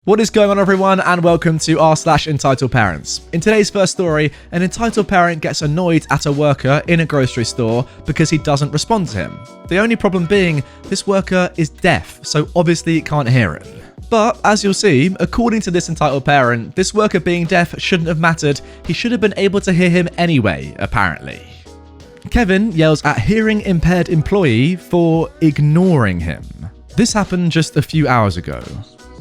What is going on, everyone, and welcome to r/EntitledParents. In today's first story, an entitled parent gets annoyed at a worker in a grocery store because he doesn't respond to him. The only problem being, this worker is deaf, so obviously he can't hear him. But, as you'll see, according to this entitled parent, this worker being deaf shouldn't have mattered. He should have been able to hear him anyway, apparently. Kevin yells at hearing impaired employee for ignoring him. This happened just a few hours ago.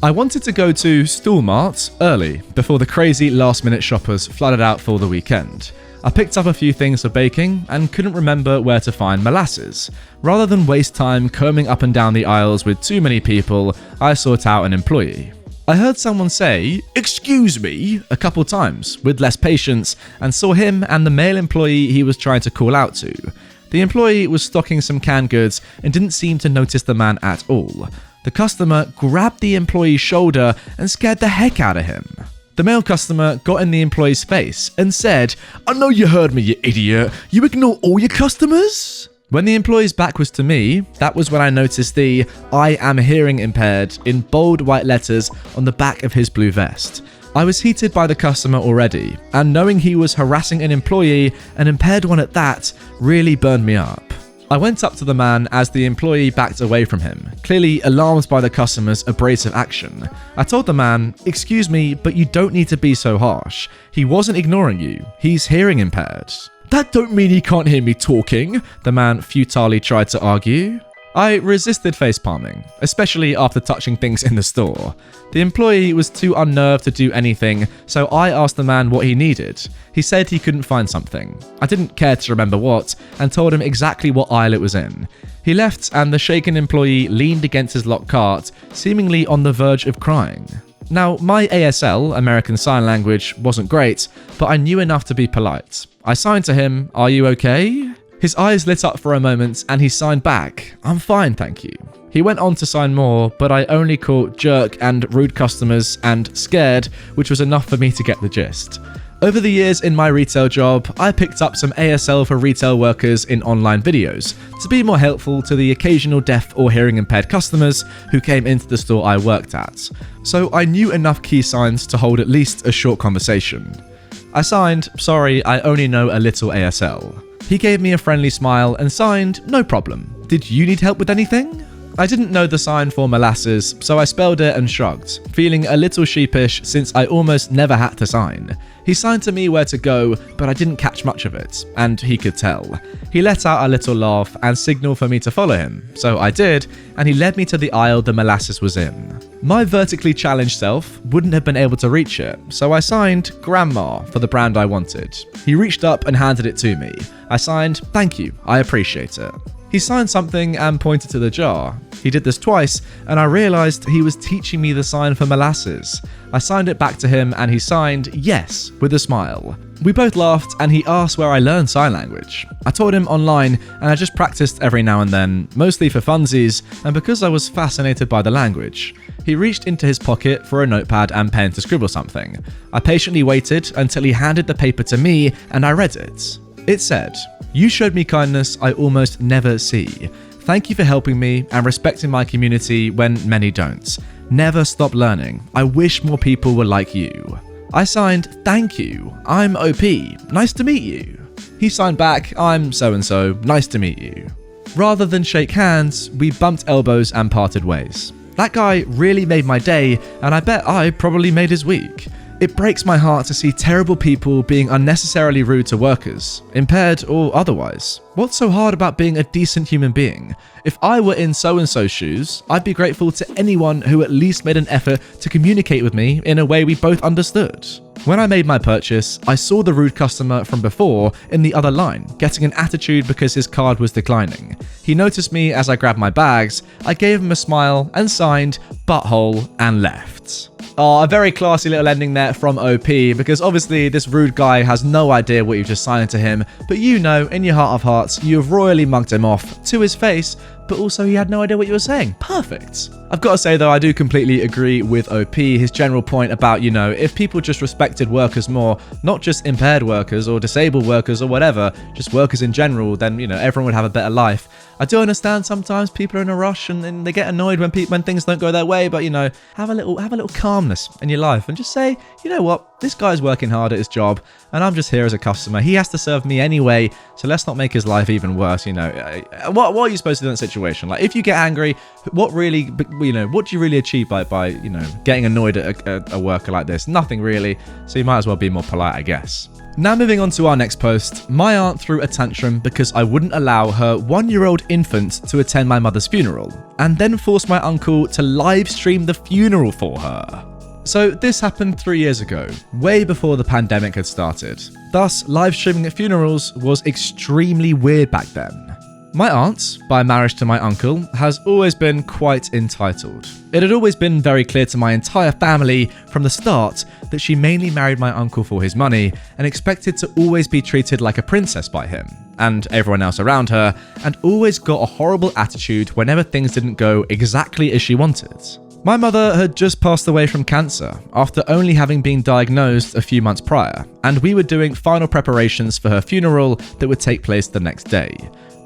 I wanted to go to Stoolmart early, before the crazy last-minute shoppers flooded out for the weekend. I picked up a few things for baking and couldn't remember where to find molasses. Rather than waste time combing up and down the aisles with too many people, I sought out an employee. I heard someone say, "Excuse me," a couple times, with less patience, and saw him and the male employee he was trying to call out to. The employee was stocking some canned goods and didn't seem to notice the man at all. The customer grabbed the employee's shoulder and scared the heck out of him. The male customer got in the employee's face and said, "I know you heard me, you idiot. You ignore all your customers?" When the employee's back was to me, that was when I noticed the "I am hearing impaired" in bold white letters on the back of his blue vest. I was heated by the customer already, and knowing he was harassing an employee, an impaired one at that, really burned me up. I went up to the man as the employee backed away from him, clearly alarmed by the customer's abrasive action. I told the man, "Excuse me, but you don't need to be so harsh. He wasn't ignoring you. He's hearing impaired." "That don't mean he can't hear me talking," the man futilely tried to argue. I resisted facepalming, especially after touching things in the store. The employee was too unnerved to do anything, so I asked the man what he needed. He said he couldn't find something. I didn't care to remember what, and told him exactly what aisle it was in. He left, and the shaken employee leaned against his locked cart, seemingly on the verge of crying. Now, my ASL, American Sign Language, wasn't great, but I knew enough to be polite. I signed to him, "Are you okay?" His eyes lit up for a moment and he signed back, "I'm fine, thank you." He went on to sign more, but I only caught jerk and rude customers and scared, which was enough for me to get the gist. Over the years in my retail job, I picked up some ASL for retail workers in online videos to be more helpful to the occasional deaf or hearing impaired customers who came into the store I worked at. So I knew enough key signs to hold at least a short conversation. I signed, "Sorry, I only know a little ASL." He gave me a friendly smile and signed, "No problem. Did you need help with anything?" I didn't know the sign for molasses, so I spelled it and shrugged, feeling a little sheepish since I almost never had to sign. He signed to me where to go, but I didn't catch much of it, and he could tell. He let out a little laugh and signaled for me to follow him, so I did, and he led me to the aisle the molasses was in. My vertically challenged self wouldn't have been able to reach it, so I signed Grandma for the brand I wanted. He reached up and handed it to me. I signed, "Thank you, I appreciate it." He signed something and pointed to the jar. He did this twice, and I realized he was teaching me the sign for molasses. I signed it back to him, and he signed "Yes" with a smile. We both laughed, and he asked where I learned sign language. I told him online, and I just practiced every now and then, mostly for funsies, and because I was fascinated by the language. He reached into his pocket for a notepad and pen to scribble something. I patiently waited until he handed the paper to me, and I read it. It said, "You showed me kindness I almost never see. Thank you for helping me and respecting my community when many don't. Never stop learning. I wish more people were like you." I signed, "Thank you. I'm OP. Nice to meet you." He signed back, "I'm so-and-so. Nice to meet you." Rather than shake hands, we bumped elbows and parted ways. That guy really made my day, and I bet I probably made his week. It breaks my heart to see terrible people being unnecessarily rude to workers, impaired or otherwise. What's so hard about being a decent human being? If I were in so-and-so's shoes, I'd be grateful to anyone who at least made an effort to communicate with me in a way we both understood. When I made my purchase, I saw the rude customer from before in the other line, getting an attitude because his card was declining. He noticed me as I grabbed my bags, I gave him a smile and signed "Butthole" and left. Oh, a very classy little ending there from OP, because obviously this rude guy has no idea what you've just signed to him, but you know, in your heart of hearts, you have royally mugged him off to his face, but also he had no idea what you were saying. Perfect. I've got to say though, I do completely agree with OP, his general point about, if people just respected workers more, not just impaired workers or disabled workers or whatever, just workers in general, then, everyone would have a better life. I do understand sometimes people are in a rush and they get annoyed when things don't go their way, but have a little calmness in your life and just say, you know what, this guy's working hard at his job and I'm just here as a customer. He has to serve me anyway, so let's not make his life even worse. What are you supposed to do in that situation? Like, if you get angry, what do you really achieve by getting annoyed at a worker like this? Nothing really, so you might as well be more polite, I guess. Now moving on to our next post, my aunt threw a tantrum because I wouldn't allow her 1-year-old infant to attend my mother's funeral, and then forced my uncle to live stream the funeral for her. So this happened 3 years ago, way before the pandemic had started. Thus, live streaming at funerals was extremely weird back then. My aunt, by marriage to my uncle, has always been quite entitled. It had always been very clear to my entire family from the start that she mainly married my uncle for his money and expected to always be treated like a princess by him and everyone else around her, and always got a horrible attitude whenever things didn't go exactly as she wanted. My mother had just passed away from cancer after only having been diagnosed a few months prior, and we were doing final preparations for her funeral that would take place the next day.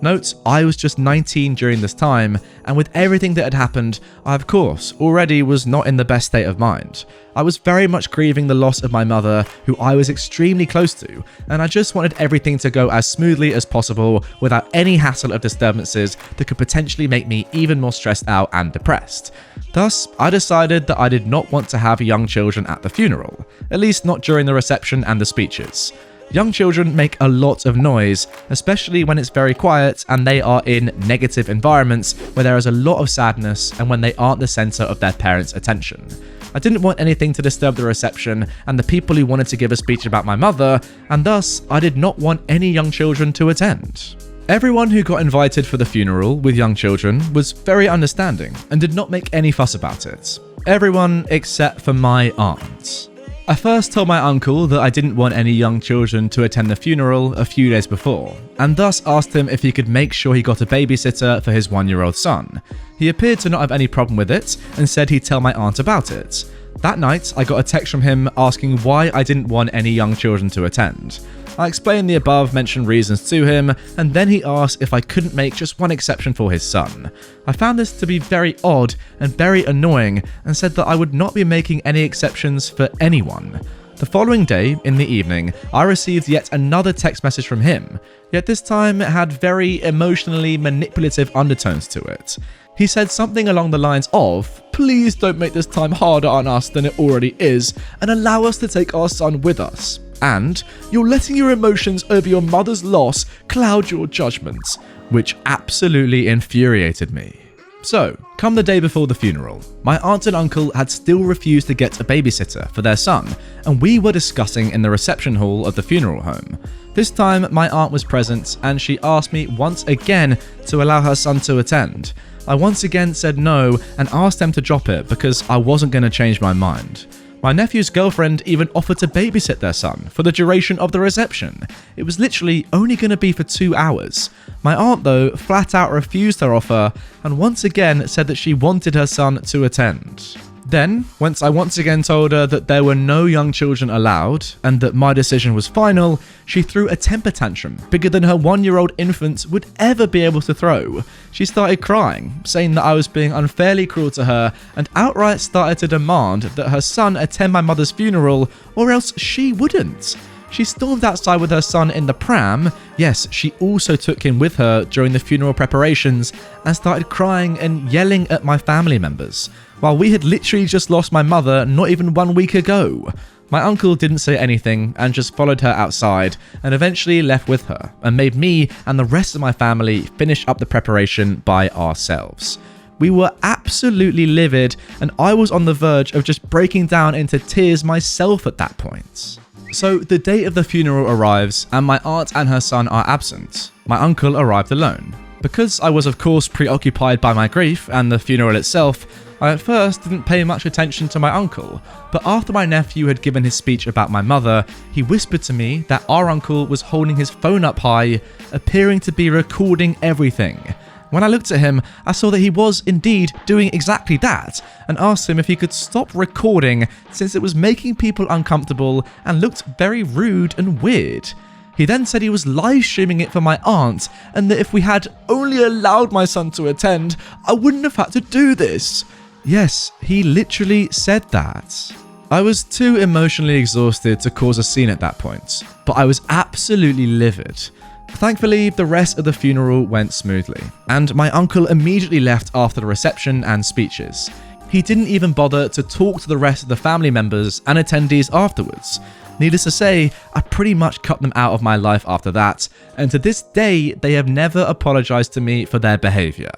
Note, I was just 19 during this time, and with everything that had happened, I of course already was not in the best state of mind. I was very much grieving the loss of my mother, who I was extremely close to, and I just wanted everything to go as smoothly as possible without any hassle of disturbances that could potentially make me even more stressed out and depressed. Thus, I decided that I did not want to have young children at the funeral, at least not during the reception and the speeches. Young children make a lot of noise, especially when it's very quiet and they are in negative environments where there is a lot of sadness and when they aren't the center of their parents' attention. I didn't want anything to disturb the reception and the people who wanted to give a speech about my mother, and thus I did not want any young children to attend. Everyone who got invited for the funeral with young children was very understanding and did not make any fuss about it. Everyone except for my aunt. I first told my uncle that I didn't want any young children to attend the funeral a few days before, and thus asked him if he could make sure he got a babysitter for his 1-year-old son. He appeared to not have any problem with it and said he'd tell my aunt about it. That night, I got a text from him asking why I didn't want any young children to attend. I explained the above mentioned reasons to him, and then he asked if I couldn't make just one exception for his son. I found this to be very odd and very annoying and said that I would not be making any exceptions for anyone. The following day, in the evening, I received yet another text message from him, yet this time it had very emotionally manipulative undertones to it. He said something along the lines of, "Please don't make this time harder on us than it already is, and allow us to take our son with us. And you're letting your emotions over your mother's loss cloud your judgments," which absolutely infuriated me. So, come the day before the funeral, my aunt and uncle had still refused to get a babysitter for their son, and we were discussing in the reception hall of the funeral home. This time, my aunt was present, and she asked me once again to allow her son to attend. I once again said no and asked them to drop it because I wasn't going to change my mind. My nephew's girlfriend even offered to babysit their son for the duration of the reception. It was literally only going to be for 2 hours. My aunt, though, flat out refused her offer and once again said that she wanted her son to attend. Then, once I once again told her that there were no young children allowed and that my decision was final, she threw a temper tantrum bigger than her 1-year-old infant would ever be able to throw. She started crying, saying that I was being unfairly cruel to her, and outright started to demand that her son attend my mother's funeral or else she wouldn't. She stormed outside with her son in the pram. Yes, she also took him with her during the funeral preparations and started crying and yelling at my family members, while we had literally just lost my mother not even 1 week ago. My uncle didn't say anything and just followed her outside and eventually left with her and made me and the rest of my family finish up the preparation by ourselves. We were absolutely livid and I was on the verge of just breaking down into tears myself at that point. So the day of the funeral arrives and my aunt and her son are absent. My uncle arrived alone. Because I was of course preoccupied by my grief and the funeral itself, I at first didn't pay much attention to my uncle, but after my nephew had given his speech about my mother, he whispered to me that our uncle was holding his phone up high, appearing to be recording everything. When I looked at him, I saw that he was indeed doing exactly that, and asked him if he could stop recording since it was making people uncomfortable and looked very rude and weird. He then said he was live streaming it for my aunt, and that if we had only allowed my son to attend, I wouldn't have had to do this. Yes, he literally said that. I was too emotionally exhausted to cause a scene at that point, but I was absolutely livid. Thankfully, the rest of the funeral went smoothly, and my uncle immediately left after the reception and speeches. He didn't even bother to talk to the rest of the family members and attendees afterwards. Needless to say, I pretty much cut them out of my life after that, and to this day, they have never apologized to me for their behavior.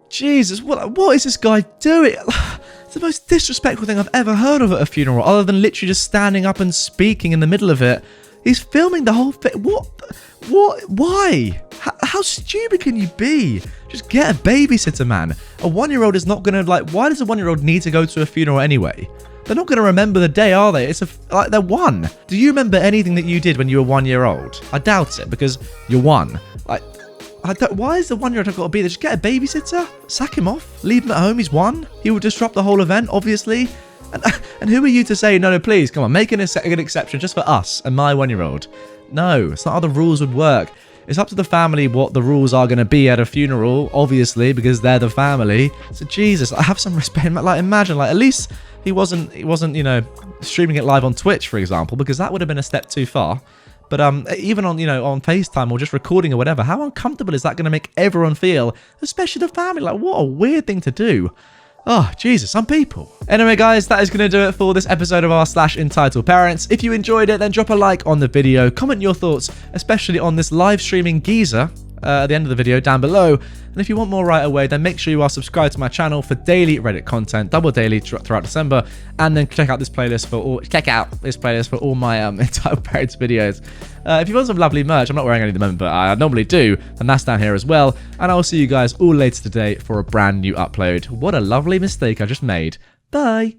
Jesus, what is this guy doing? It's the most disrespectful thing I've ever heard of at a funeral, other than literally just standing up and speaking in the middle of it. He's filming the whole thing. What? Why? How stupid can you be? Just get a babysitter, man. A 1-year-old is not gonna, why does a 1-year-old need to go to a funeral anyway? They're not going to remember the day, are they? They're 1. Do you remember anything that you did when you were 1 year old? I doubt it, because you're 1. Why is the 1-year-old got to be there? Just get a babysitter? Sack him off? Leave him at home? He's 1? He will disrupt the whole event, obviously. And who are you to say, no, please, come on, make an exception just for us and my 1-year-old? No, it's not how the rules would work. It's up to the family what the rules are going to be at a funeral, obviously, because they're the family. So Jesus, I have some respect. Imagine, at least he wasn't, streaming it live on Twitch, for example, because that would have been a step too far. But even on, on FaceTime or just recording or whatever, how uncomfortable is that going to make everyone feel, especially the family? What a weird thing to do. Oh, Jesus, some people. Anyway, guys, that is going to do it for this episode of r/EntitledParents. If you enjoyed it, then drop a like on the video, comment your thoughts, especially on this live streaming geezer at the end of the video down below. And if you want more right away, then make sure you are subscribed to my channel for daily Reddit content, double daily throughout December, and then check out this playlist for all my Entitled Parents videos. If you want some lovely merch, I'm not wearing any at the moment, but I normally do, and that's down here as well. And I will see you guys all later today for a brand new upload. What a lovely mistake I just made. Bye.